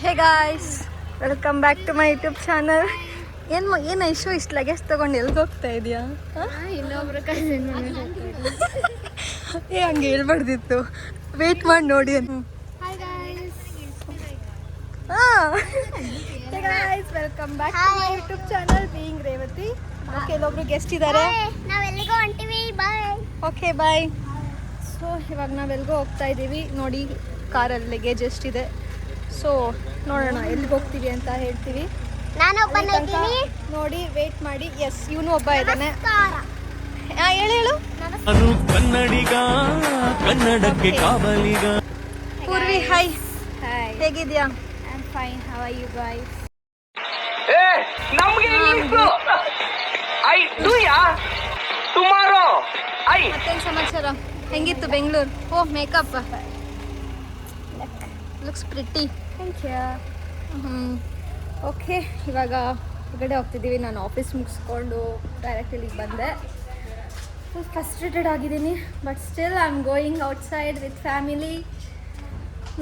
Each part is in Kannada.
Hey guys, welcome back to my YouTube channel. ಏನು ಇಶ್ಯೂ ಇಷ್ಟು ಲಗೇಜ್ ತೊಗೊಂಡು ಎಲ್ಗೆ ಹೋಗ್ತಾ ಇದೆಯಾ? ಇನ್ನೊಬ್ರು ಕಸಿನ್ ಏ ಹಂಗೆ ಹೇಳ್ಬಾರ್ದಿತ್ತು, ವೇಟ್ ಮಾಡಿ ನೋಡಿ ಅಂತ. Hey guys, welcome back to my YouTube channel being Revathi. ಕೆಲವೊಬ್ರು ಗೆಸ್ಟ್ ಇದ್ದಾರೆ. ನಾವೆಲ್ಲಿಗೋ ಹೊಂಟಿವಿ, ಬಾಯ್. ಓಕೆ ಬಾಯ್. ಸೊ ಇವಾಗ ನಾವೆಲ್ಗೋ ಹೋಗ್ತಾ ಇದ್ದೀವಿ. ನೋಡಿ ಕಾರಲ್ಲಿ ಲಗೇಜ್ ಎಷ್ಟಿದೆ. ಸೊ ನೋಡೋಣ ಎಲ್ಲಿಗೆ ಹೋಗ್ತೀವಿ ಅಂತ ಹೇಳ್ತೀವಿ. ನೋಡಿ ವೇಟ್ ಮಾಡಿ. ಎಸ್, ಇವನು ಒಬ್ಬ ಇದ್ದಾನೆ. ಹೇಳು ಕನ್ನಡಿಗ, ಕನ್ನಡಕ್ಕೆ ಕಾವಲಿಗ. ಪೂರ್ವಿ, ಹಾಯ್. ಹೇಗಿದ್ಯಾ? I am fine. How are you guys? ನಮಗೆ English I do ya tomorrow I. ಮತ್ತೇನು ಸಮಾಚಾರ? ಹೆಂಗಿತ್ತು Bengaluru? Oh makeup looks pretty. Thank you. Okay, ಇವಾಗ ಹೊರಗಡೆ ಹೋಗ್ತಿದ್ದೀವಿ. ನಾನು ಆಫೀಸ್ ಮುಗಿಸ್ಕೊಂಡು ಡೈರೆಕ್ಟ್ ಇಲ್ಲಿಗೆ ಬಂದೆ. ಫುಲ್ ಫ್ರಸ್ಟ್ರೇಟೆಡ್ ಆಗಿದ್ದೀನಿ, but still I am going outside with family.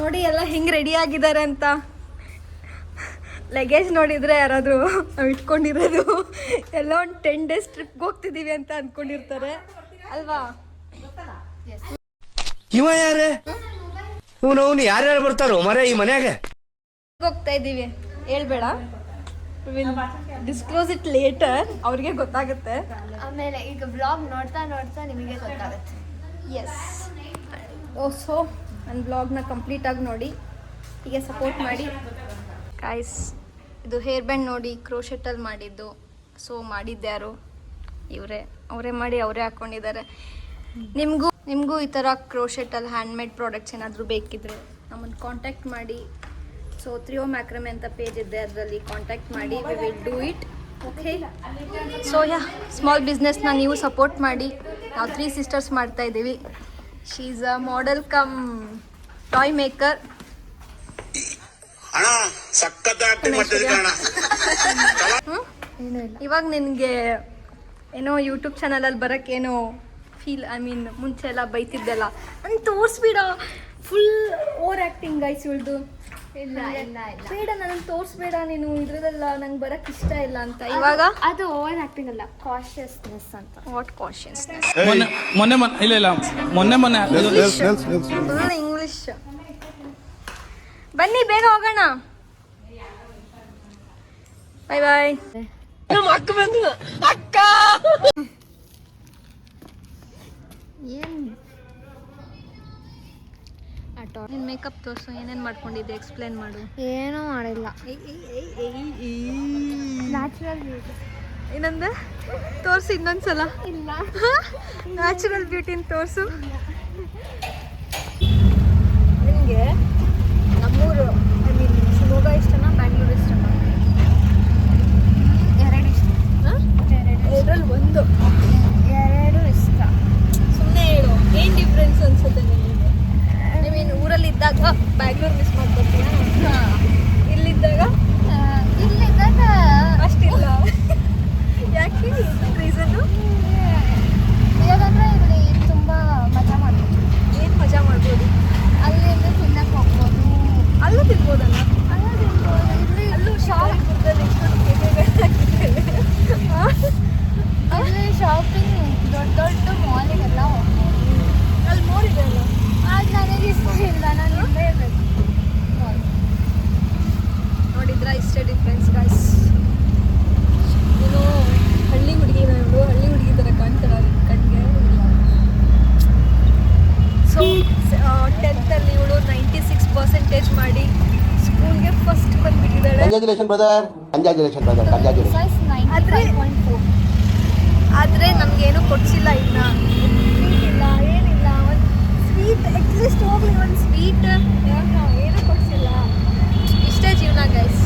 ನೋಡಿ ಎಲ್ಲ ಹೆಂಗೆ ರೆಡಿ ಆಗಿದ್ದಾರೆ ಅಂತ. ಲಗೇಜ್ ನೋಡಿದರೆ ಯಾರಾದರೂ ನಾವು ಇಟ್ಕೊಂಡಿರೋದು ಎಲ್ಲ ಒಂದು 10 days ಟ್ರಿಪ್ಗೆ ಹೋಗ್ತಿದ್ದೀವಿ ಅಂತ ಅಂದ್ಕೊಂಡಿರ್ತಾರೆ ಅಲ್ವಾ? ಇವ ಯಾರೇ? ಅವನು ಯಾರ್ಯಾರು ಬರ್ತಾರೋ ಮರ ಈ ಮನ್ಯಾಗ? ಹೋಗ್ತಾ ಇದ್ದೀವಿ, ಹೇಳ್ಬೇಡ. ವಿಲ್ ಡಿಸ್ಕ್ಲೋಸ್ ಇಟ್ ಲೇಟರ್, ಅವ್ರಿಗೆ ಗೊತ್ತಾಗುತ್ತೆ. ಆಮೇಲೆ ಈಗ ವ್ಲಾಗ್ ನೋಡ್ತಾ ನೋಡ್ತಾ ನಿಮಗೆ ಗೊತ್ತಾಗುತ್ತೆ. ಎಸ್. ಸೊ ನನ್ನ ಬ್ಲಾಗ್ನ ಕಂಪ್ಲೀಟಾಗಿ ನೋಡಿ, ಹೀಗೆ ಸಪೋರ್ಟ್ ಮಾಡಿ ಗಾಯ್ಸ್. ಇದು ಹೇರ್ ಬ್ಯಾಂಡ್ ನೋಡಿ, ಕ್ರೋಶೆಟಲ್ಲಿ ಮಾಡಿದ್ದು. ಸೊ ಮಾಡಿದ್ದ್ಯಾರು? ಅವರೇ ಮಾಡಿ ಅವರೇ ಹಾಕ್ಕೊಂಡಿದ್ದಾರೆ. ನಿಮಗೂ ಈ ಥರ ಕ್ರೋಶೆಟಲ್ಲಿ ಹ್ಯಾಂಡ್ಮೇಡ್ ಪ್ರಾಡಕ್ಟ್ಸ್ ಏನಾದರೂ ಬೇಕಿದ್ರೆ ನಮ್ಮನ್ನು ಕಾಂಟ್ಯಾಕ್ಟ್ ಮಾಡಿ. ಸೊ ತ್ರಿಯೋ ಮ್ಯಾಕ್ರಮೆ ಅಂತ ಪೇಜ್ ಇದೆ, ಅದರಲ್ಲಿ ಕಾಂಟ್ಯಾಕ್ಟ್ ಮಾಡಿ. We will do it. Okay. So small ಬಿಸ್ನೆಸ್ನ ನೀವು ಸಪೋರ್ಟ್ ಮಾಡಿ. ನಾವು 3 ಸಿಸ್ಟರ್ಸ್ ಮಾಡ್ತಾ ಇದ್ದೀವಿ. She is a model cum toy maker. ಇವಾಗ ನಿನಗೆ ಏನೋ ಯೂಟ್ಯೂಬ್ ಚಾನಲಲ್ಲಿ ಬರೋಕ್ಕೇನೋ ಮುಂಚೆ ಎಲ್ಲ ಬೈತಿದ್ದೆಲ್ಲ ನಂಗೆ ತೋರಿಸ್ಬೇಡ. ಫುಲ್ ಓವರ್ ಆ್ಯಕ್ಟಿಂಗ್ ಗೈಸ್ ಇವಳ್ದು. ಇಲ್ಲ ಬೇಡ, ನನಗೆ ತೋರಿಸ್ಬೇಡ ನೀನು ಇದ್ರದೆಲ್ಲ, ನಂಗೆ ಬರೋಕ್ಕೆ ಇಷ್ಟ ಇಲ್ಲ ಅಂತ. ಇವಾಗ ಅದು ಓವರ್ ಆಕ್ಟಿಂಗ್ ಅಲ್ಲ, ಕಾಶಿಯಸ್ನೆಸ್ ಅಂತ. ವಾಟ್ ಕಾಶಿಯಸ್ನೆಸ್? ಮೊನ್ನೆ ಫುಲ್ ಇಂಗ್ಲಿಷ್. ಬನ್ನಿ ಬೇಗ ಹೋಗೋಣ. ಬಾಯ್ ಬಾಯ್. ಅಕ್ಕ ಏನು ನಿನ್ನ ಮೇಕಪ್ ತೋರಿಸು, ಏನೇನು ಮಾಡ್ಕೊಂಡಿದ್ದೆ ಎಕ್ಸ್ಪ್ಲೇನ್ ಮಾಡು. ಏನೂ ಮಾಡಿಲ್ಲ, ನ್ಯಾಚುರಲ್ ಬ್ಯೂಟಿ. ಏನಂದ ತೋರಿಸು ಇನ್ನೊಂದ್ಸಲ. ಇಲ್ಲ, ನ್ಯಾಚುರಲ್ ಬ್ಯೂಟಿನ ತೋರಿಸು. ನಿನಗೆ ನಮ್ಮೂರು ಶಿವಮೊಗ್ಗ ಇಷ್ಟನಾ ಬ್ಯಾಂಗ್ಳೂರು ಇಷ್ಟನಾ? ಎರಡು ಇಷ್ಟ. ಎರಡರಲ್ಲಿ ಒಂದು. ಎರಡು ಇಷ್ಟ. ಸುಮ್ಮನೆ ಹೇಳು, ಏನು ಡಿಫ್ರೆನ್ಸ್ ಅನ್ಸುತ್ತೆ ನಿಮಗೆ? ಊರಲ್ಲಿ ಇದ್ದಾಗ ಬ್ಯಾಂಗ್ಳೂರು ಮಿಸ್ ಮಾಡ್ಕೊತೀಯಾ? ಇಲ್ಲಿದ್ದಾಗ ಅಷ್ಟಿಲ್ಲ. ಯಾಕೆ? ರೀಸನ್ನು ಯಾಕಂದರೆ ಇಲ್ಲಿ ತುಂಬ ಮಜಾ ಮಾಡ್ಬೋದು. ಏನು ಮಜಾ ಮಾಡ್ಬೋದು? ಅಲ್ಲಿ ತಿನ್ನಕ್ಕೆ ಹೋಗ್ಬೋದು. ಅಲ್ಲೂ ತಿನ್ಬೋದಲ್ಲ? ಅಲ್ಲೂ ಶಾಪಿಂಗ್ ಅಲ್ಲಿ ಶಾಪಿಂಗ್ ದೊಡ್ಡ ಮಾಲಿಗೆಲ್ಲ ಹೋಗ್ಬೋದು. ಅಲ್ಲಿ ಮೋರಿದೆ ಅಲ್ಲ? ಅದು ನನಗೆ ಇಷ್ಟ ಇಲ್ಲ, ನಾನು ಇಲ್ಲೇ ಬೇಕು. ನೋಡಿದ್ರ ಇಷ್ಟೇ ಡಿಫ್ರೆನ್ಸ್ ಗಾಯ್ಸ್. ನೀನು ಹಳ್ಳಿ ಹುಡುಗಿ, ನಾನು ಹಳ್ಳಿ ಹುಡುಗಿ ಥರ ಕಾಣ್ತಾಳೆ ಕಣ್ಣಿಗೆ. ಸೊ 10th ಇವಳು 96% ಮಾಡಿ ಸ್ಕೂಲ್ಗೆ ಫಸ್ಟ್ ಬಂದ್ಬಿಟ್ಟಿದ್ದಾಳೆ. ಆದರೆ ನಮಗೇನು ಕೊಡಿಸಿಲ್ಲ. ಇನ್ನು ಸ್ವೀಟ್ ಇಲ್ಲ, ಏನಿಲ್ಲ. ಒಂದು ಸ್ವೀಟ್ ಅಟ್ಲೀಸ್ಟ್ ಹೋಗ್ಲಿ, ಒಂದು ಸ್ವೀಟ್ ಏನೂ ಕೊಡಿಸಿಲ್ಲ. ಇಷ್ಟೇ ಜೀವನ ಗೈಸ್.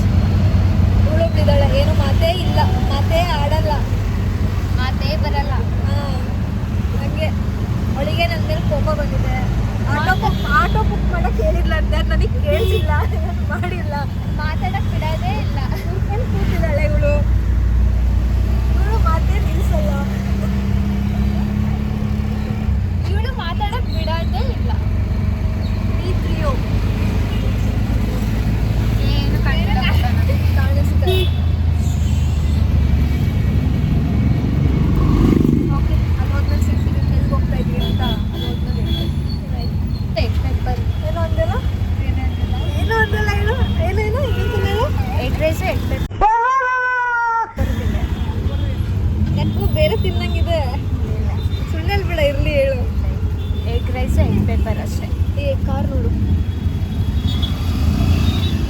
ಇವಳೊಬ್ಳಿದ್ದಾಳೆ, ಏನು ಮಾತೇ ಇಲ್ಲ, ಮಾತೇ ಆಡಲ್ಲ, ಮಾತೇ ಬರಲ್ಲ. ಹಾಗೆ ಅವಳಿಗೆ ನನ್ನ ಮೇಲೆ ಕೋಪ ಬಂದಿದೆ. ಆಟೋ ಬುಕ್ ಮಾಡೋಕ್ಕೆ ಹೇಳಿಲ್ಲ ಅಂತ ನನಗೆ ಕೇಳಿಲ್ಲ, ಮಾಡಿಲ್ಲ. ಮಾತಾಡಕ್ಕೆ ಬಿಡೋದೇ ಇಲ್ಲ. ಕೂತಿದ್ದಾಳೆ ಇವಳು ಮಾತೇ ನಿಲ್ಲಿಸಲ್ಲ. ಇವಳು ಮಾತಾಡಕ್ಕೆ ಬಿಡೋದೇ ಇಲ್ಲ. ಈ ತ್ರಿಯೋ ಕಾರ್ ನೋಡು,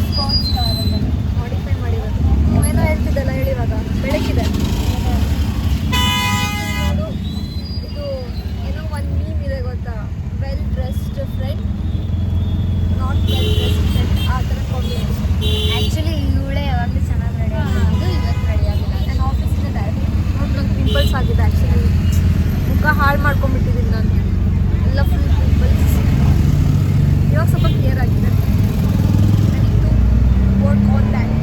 ಸ್ಪೋರ್ಟ್ಸ್ ಕಾರ್ ಅಂತ. ಮಾಡಿಫೈ ಮಾಡಿರೋದು. ನೀವೇನೋ ಹೇಳ್ತಿದ್ದಲ್ಲ ಹೇಳಿವಾಗ ಬೆಳಕಿದೆ ನೋಡು. ಇದು ಏನೋ ಒಂದು ಮೀಮ್ ಇದೆ ಗೊತ್ತಾ, well dressed friend not well dressed friend, ಆ ಥರ ಕಾಂಬಿನೇಷನ್. ಆ್ಯಕ್ಚುಲಿ ಇವಳೇ ಯಾವಾಗಲೂ ಚೆನ್ನಾಗಿ ರೆಡಿ ಆಗೋದು, ಇವತ್ತು ರೆಡಿ ಆಗಿಲ್ಲ. ನನ್ನ ಆಫೀಸಿಂದ ಡೈರೆಕ್ಟ್ ನೋಡಿ ನಂಗೆ ಪಿಂಪಲ್ಸ್ ಆಗಿದೆ. ಆ್ಯಕ್ಚುಲಿ ಮುಖ ಹಾಳು ಮಾಡ್ಕೊಂಡ್ಬಿಟ್ಟಿದ್ದೀನಿ ನಾನು, ಎಲ್ಲ ಫುಲ್ ಪಿಂಪಲ್ಸ್. ಇವಾಗ ಸ್ವಲ್ಪ ಕ್ಲಿಯರ್ ಆಗಿದೆ. I need to work on that.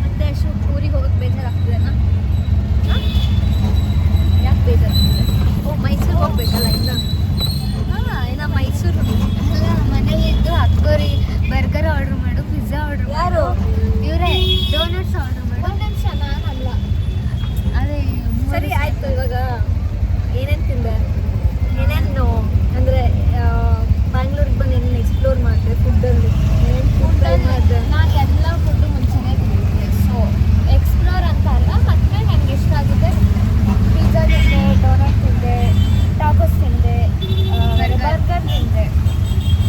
ಮತ್ತೆ ಅಷ್ಟು ಊರಿಗೆ ಹೋಗೋಕ್ಕೆ ಬೇಜಾರಾಗ್ತಿದೆನಾ? ಯಾಕೆ ಬೇಜಾರಾಗ್ತಿದೆ? ಓ ಮೈಸೂರಿಗೆ ಹೋಗ್ಬೇಕಲ್ಲ ಇನ್ನು. ಹಾಂ ಇನ್ನು ಮೈಸೂರು. ಅಲ್ಲ, ಮನೇಲಿದ್ದು ಅಕ್ಕೋರಿ ಬರ್ಗರ್ ಆರ್ಡ್ರ್ ಮಾಡು, ಪಿಜ್ಜಾ ಆರ್ಡ್ರ್ ಯಾರು? ಇವರೇ ಡೋನಟ್ಸ್ ಆರ್ಡ್ರ್ ಮಾಡು. ಒಂದು ನಿಮಿಷ, ನಾನಲ್ಲ. ಅದೇ ಸರಿ ಆಯಿತು. ಇವಾಗ ಏನೇನು ತಿಂದೆ, ಏನೇನು ಅಂದರೆ ಬ್ಯಾಂಗ್ಳೂರಿಗೆ ಬಂದು ಏನೇನು ಎಕ್ಸ್ಪ್ಲೋರ್ ಮಾಡಿದೆ ಫುಡ್ಡಲ್ಲಿ, ಏನೇನು ಫುಡ್ ಟ್ರೈ ಮಾಡಿದೆ? ನಾನು ಎಲ್ಲ ಫುಡ್ಡು ಮುಂಚೆನೇ ತಿಂದಿದ್ದೆ. ಸೊ ಎಕ್ಸ್ಪ್ಲೋರ್ ಅಂತ ಅಲ್ಲ, ಮತ್ತೆ ನನಗೆ ಇಷ್ಟ ಆಗಿದೆ. ಪಿಜ್ಜಾ ತಿಂದೆ, ಡೋನಟ್ ತಿಂದೆ, ಟಾಕೋಸ್ ತಿಂದೆ, ಬರ್ಗರ್ ತಿಂದೆ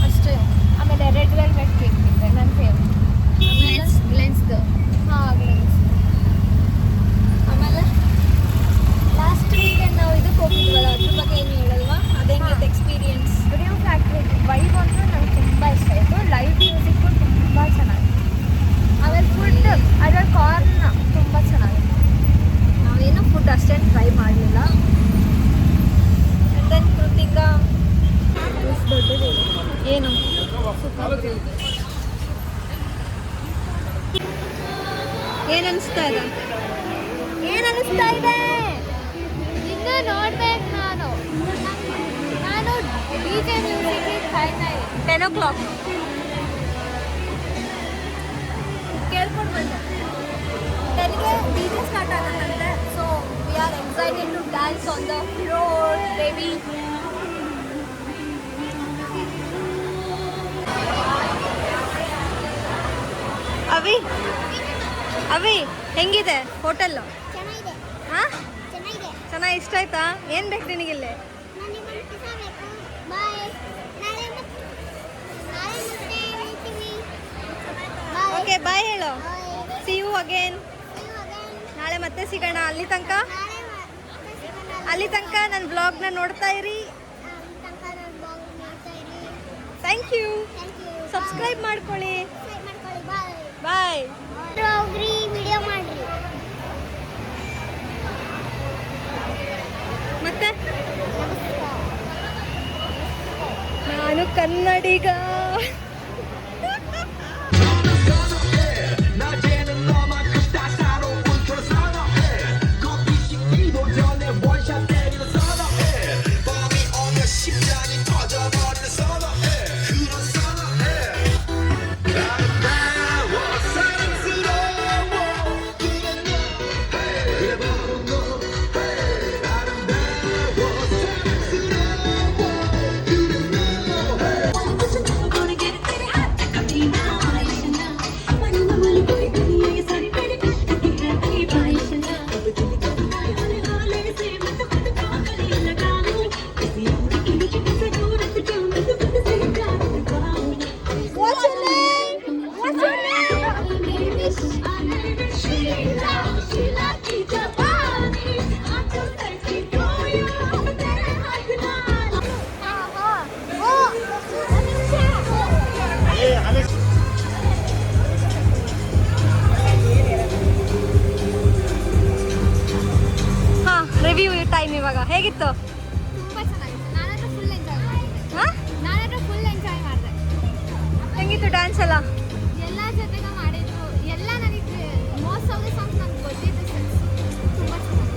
ಅಷ್ಟೇ. ಆಮೇಲೆ ರೆಡ್ ವೆಲ್ವೆಟ್ ಕೇಕ್ ತಿಂದೆ, ನನ್ನ ಫೇವ್ರೆಟ್. ಲೆನ್ಸ್ದು. ಹಾಂ, ಗ್ಲೇಸ್. ಆಮೇಲೆ ಲಾಸ್ಟ್ ವೀಕೆಂಡ್ ನಾವು ಇದಕ್ಕೆ ಹೋಗಿದ್ವಲ್ಲ, ಅದ್ರ ಬಗ್ಗೆ ಏನು ಹೇಳಲ್ವಾ? ಅದೇಂಗಿತ್ತು ಎಕ್ಸ್ಪೀರಿಯನ್ಸ್? ಬ್ರಿವ್ ಫ್ಯಾಕ್ಟ್ರಿ ವೈಬ್ ಅಂತೂ ನಂಗೆ ತುಂಬ ಇಷ್ಟ ಆಯಿತು. ಲೈವ್ ಮ್ಯೂಸಿಕ್ಕು ತುಂಬ ಚೆನ್ನಾಗಿತ್ತು. ಆಮೇಲೆ ಫುಡ್ ಅದರ ಕಾರ್ನ್ ತುಂಬ ಚೆನ್ನಾಗಿತ್ತು. ನಾವೇನೋ ಫುಡ್ ಅಷ್ಟೇನು ಟ್ರೈ ಮಾಡಲಿಲ್ಲ. ಆ್ಯಂಡ್ ದೆನ್ ಕೃತಿಕಾ ಏನು ಏನು ಅನಿಸ್ತಾ ಇದೆ? ಏನು ಅನಿಸ್ತಾ ಇದೆ? ಇನ್ನೂ ನೋಡ್ಬೇಕು ನಾನು ಡಿ ಜೆ ಮ್ಯೂಸಿಕ್ಗೆ ಕಾಯ್ತಾ ಇದ್ದೀನಿ. 10 o'clock ಕೇಳ್ಕೊಂಡು ಬಂದೆ. 10ಗೆ DJ ಸ್ಟಾರ್ಟ್ ಆಗುತ್ತಂತೆ. So we are excited to dance on the floor baby. Avi ಹೆಂಗಿದೆ ಹೋಟೆಲ್ಲು? ಚೆನ್ನಾಗಿದೆ, ಹಾಂ ಚೆನ್ನಾಗಿದೆ. ಚೆನ್ನಾಗಿ ಇಷ್ಟ ಆಯ್ತಾ? ಏನು ಬೇಕು ನಿನಗಿಲ್ಲಿ? ನನಗೆ ಪಿಜ್ಜಾ ಬೇಕು. ಬಾಯ್. ನಾಳೆ ಮತ್ತೆ ಹೇಳ್ತೀವಿ. ಬಾಯ್. ಓಕೆ ಬಾಯ್ ಹೇಳು. ಬಾಯ್. See you again. ನಾಳೆ ಮತ್ತೆ ಸಿಗೋಣ. ಅಲ್ಲಿ ತನಕ ನನ್ನ ಬ್ಲಾಗ್ನ ನೋಡ್ತಾ ಇರಿ. Thank you. ಸಬ್ಸ್ಕ್ರೈಬ್ ಮಾಡ್ಕೊಳ್ಳಿ. ಬಾಯ್. ಹೋಗ್ರಿ, ವಿಡಿಯೋ ಮಾಡ್ರಿ. ಮತ್ತೆ ನಾನು ಕನ್ನಡಿಗ. ರಿವ್ಯೂ ಟೈಮ್ ಇವಾಗ ಹೇಗಿತ್ತು? ತುಂಬ ಚೆನ್ನಾಗಿತ್ತು. ನಾನಂತೂ ಫುಲ್ ಎಂಜಾಯ್ ಮಾಡಿದೆ. ಹಾಂ ಹೆಂಗಿತ್ತು ಡ್ಯಾನ್ಸ್ ಎಲ್ಲ? ಎಲ್ಲ ಜೊತೆಗೆ ಮಾಡಿದ್ರು. ಎಲ್ಲ ನನಗೆ ಮೋಸ್ಟ್ ಆಫ್ ದ ಸಾಂಗ್ಸ್ ನನಗೆ ಗೊತ್ತಿದ್ದು ತುಂಬ ಚೆನ್ನಾಗಿ.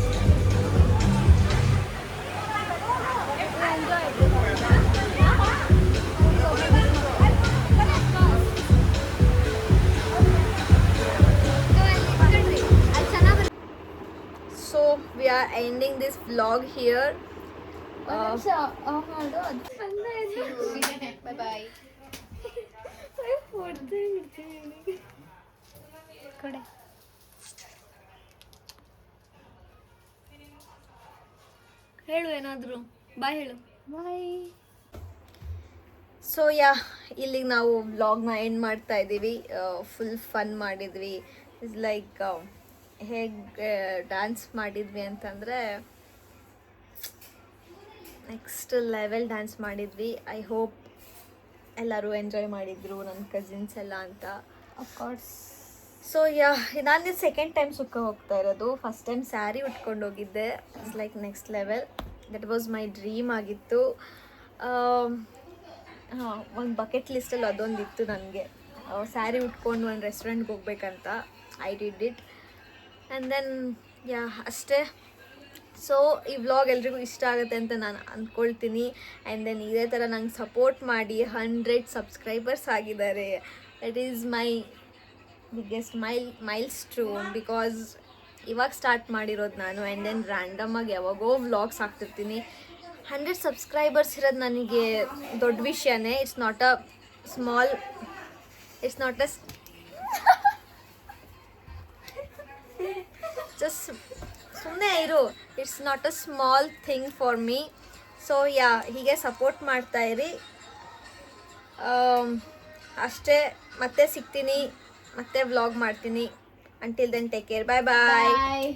So we are ending this vlog here. Bye bye. ಕೊಡೆ ಹೇಳು ಏನಾದರೂ ಬಾಯ್ ಹೇಳು. ಬಾಯ್. ಸೊ ಇಲ್ಲಿಗೆ ನಾವು ವ್ಲಾಗ್ನ ಎಂಡ್ ಮಾಡ್ತಾ ಇದ್ದೀವಿ. ಫುಲ್ ಫನ್ ಮಾಡಿದ್ವಿ. ಇಸ್ ಲೈಕ್ ಹೇಗೆ ಡ್ಯಾನ್ಸ್ ಮಾಡಿದ್ವಿ ಅಂತಂದರೆ ನೆಕ್ಸ್ಟ್ ಲೆವೆಲ್ ಡ್ಯಾನ್ಸ್ ಮಾಡಿದ್ವಿ. ಐ ಹೋಪ್ ಎಲ್ಲರೂ ಎಂಜಾಯ್ ಮಾಡಿದ್ರು, ನನ್ನ ಕಸಿನ್ಸ್ ಎಲ್ಲ ಅಂತ. ಅಫ್ಕೋರ್ಸ್. ಸೊ ನಾನು ಸೆಕೆಂಡ್ ಟೈಮ್ ಸುಕ್ಕ ಹೋಗ್ತಾ ಇರೋದು. ಫಸ್ಟ್ ಟೈಮ್ ಸ್ಯಾರಿ ಉಟ್ಕೊಂಡು ಹೋಗಿದ್ದೆ. It's like next level. That was my dream ಆಗಿತ್ತು. ಒಂದು ಬಕೆಟ್ ಲಿಸ್ಟಲ್ಲಿ ಅದೊಂದಿತ್ತು ನನಗೆ, ಸ್ಯಾರಿ ಉಟ್ಕೊಂಡು ಒಂದು ರೆಸ್ಟೋರೆಂಟ್ಗೆ ಹೋಗ್ಬೇಕಂತ. I did it. And then ಅಷ್ಟೇ. ಸೊ ಈ ವ್ಲಾಗ್ ಎಲ್ರಿಗೂ ಇಷ್ಟ ಆಗುತ್ತೆ ಅಂತ ನಾನು ಅಂದ್ಕೊಳ್ತೀನಿ. ಆ್ಯಂಡ್ ದೆನ್ ಇದೇ ಥರ ನಂಗೆ ಸಪೋರ್ಟ್ ಮಾಡಿ 100 ಸಬ್ಸ್ಕ್ರೈಬರ್ಸ್ ಆಗಿದ್ದಾರೆ. It is my biggest milestone because ಇವಾಗ ಸ್ಟಾರ್ಟ್ ಮಾಡಿರೋದು ನಾನು. ಆ್ಯಂಡ್ ದೆನ್ ರ್ಯಾಂಡಮಾಗಿ ಯಾವಾಗೋ ವ್ಲಾಗ್ಸ್ ಹಾಕ್ತಿರ್ತೀನಿ. 100 ಸಬ್ಸ್ಕ್ರೈಬರ್ಸ್ ಇರೋದು ನನಗೆ ದೊಡ್ಡ ವಿಷಯನೇ. ಇಟ್ಸ್ ನಾಟ್ ಅ ಜಸ್ಟ್ ಸುಮ್ಮನೆ ಇರು. It's not a small thing for me. So ಹೀಗೆ ಸಪೋರ್ಟ್ ಮಾಡ್ತಾಯಿರಿ ಅಷ್ಟೇ. ಮತ್ತೆ ಸಿಗ್ತೀನಿ, ಮತ್ತೆ ವ್ಲಾಗ್ ಮಾಡ್ತೀನಿ. Until then take care. Bye bye. ಬಾಯ್.